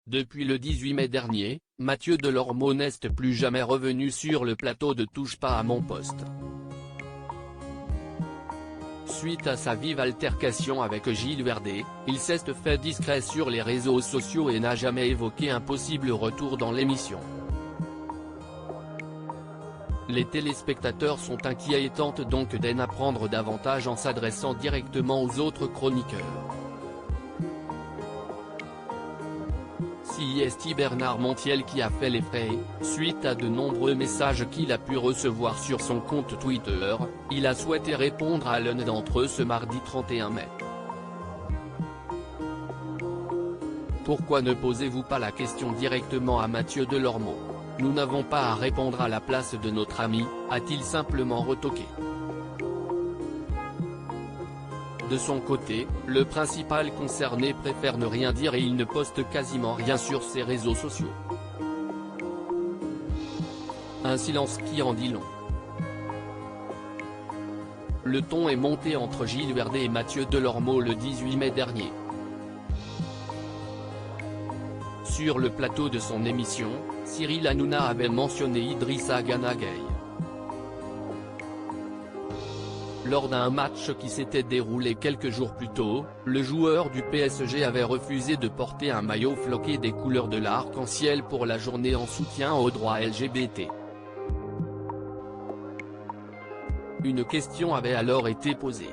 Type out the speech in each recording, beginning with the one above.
Depuis le 18 mai dernier, Mathieu Delormeau n'est plus jamais revenu sur le plateau de Touche pas à mon poste. Suite à sa vive altercation avec Gilles Verdez, il s'est fait discret sur les réseaux sociaux et n'a jamais évoqué un possible retour dans l'émission. Les téléspectateurs sont inquiets et tentent donc d'en apprendre davantage en s'adressant directement aux autres chroniqueurs. C'est Bernard Montiel qui a fait les frais, suite à de nombreux messages qu'il a pu recevoir sur son compte Twitter. Il a souhaité répondre à l'un d'entre eux ce mardi 31 mai. Pourquoi ne posez-vous pas la question directement à Mathieu Delormeau? Nous n'avons pas à répondre à la place de notre ami, a-t-il simplement retoqué. De son côté, le principal concerné préfère ne rien dire et il ne poste quasiment rien sur ses réseaux sociaux. Un silence qui en dit long. Le ton est monté entre Gilles Verdez et Mathieu Delormeau le 18 mai dernier. Sur le plateau de son émission, Cyril Hanouna avait mentionné Idrissa Gana Gueye. Lors d'un match qui s'était déroulé quelques jours plus tôt, le joueur du PSG avait refusé de porter un maillot floqué des couleurs de l'arc-en-ciel pour la journée en soutien aux droits LGBT. Une question avait alors été posée.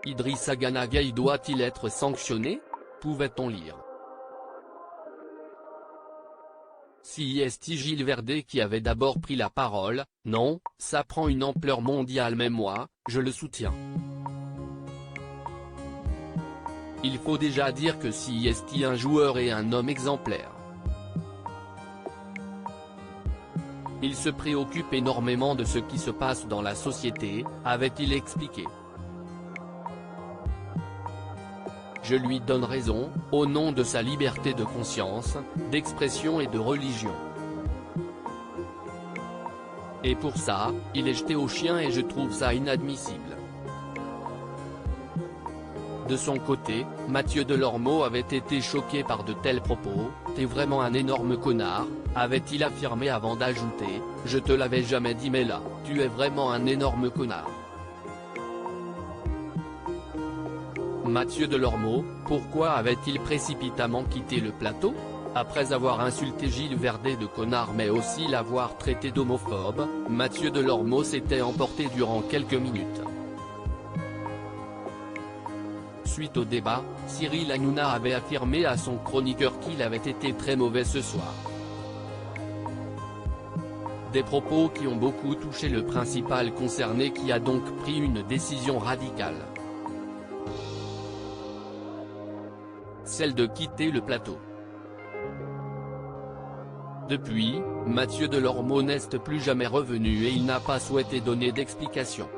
Idrissa Gana Gueye doit-il être sanctionné? Pouvait-on lire. C'est Gilles Verdez qui avait d'abord pris la parole. Non, ça prend une ampleur mondiale mais moi, je le soutiens. Il faut déjà dire que c'est un joueur et un homme exemplaire. Il se préoccupe énormément de ce qui se passe dans la société, avait-il expliqué. Je lui donne raison, au nom de sa liberté de conscience, d'expression et de religion. Et pour ça, il est jeté au chien et je trouve ça inadmissible. De son côté, Mathieu Delormeau avait été choqué par de tels propos. T'es vraiment un énorme connard, avait-il affirmé avant d'ajouter, je te l'avais jamais dit mais là, tu es vraiment un énorme connard. Mathieu Delormeau, pourquoi avait-il précipitamment quitté le plateau? Après avoir insulté Gilles Verdez de connard mais aussi l'avoir traité d'homophobe, Mathieu Delormeau s'était emporté durant quelques minutes. Suite au débat, Cyril Hanouna avait affirmé à son chroniqueur qu'il avait été très mauvais ce soir. Des propos qui ont beaucoup touché le principal concerné qui a donc pris une décision radicale. Celle de quitter le plateau. Depuis, Mathieu Delormeau n'est plus jamais revenu et il n'a pas souhaité donner d'explications.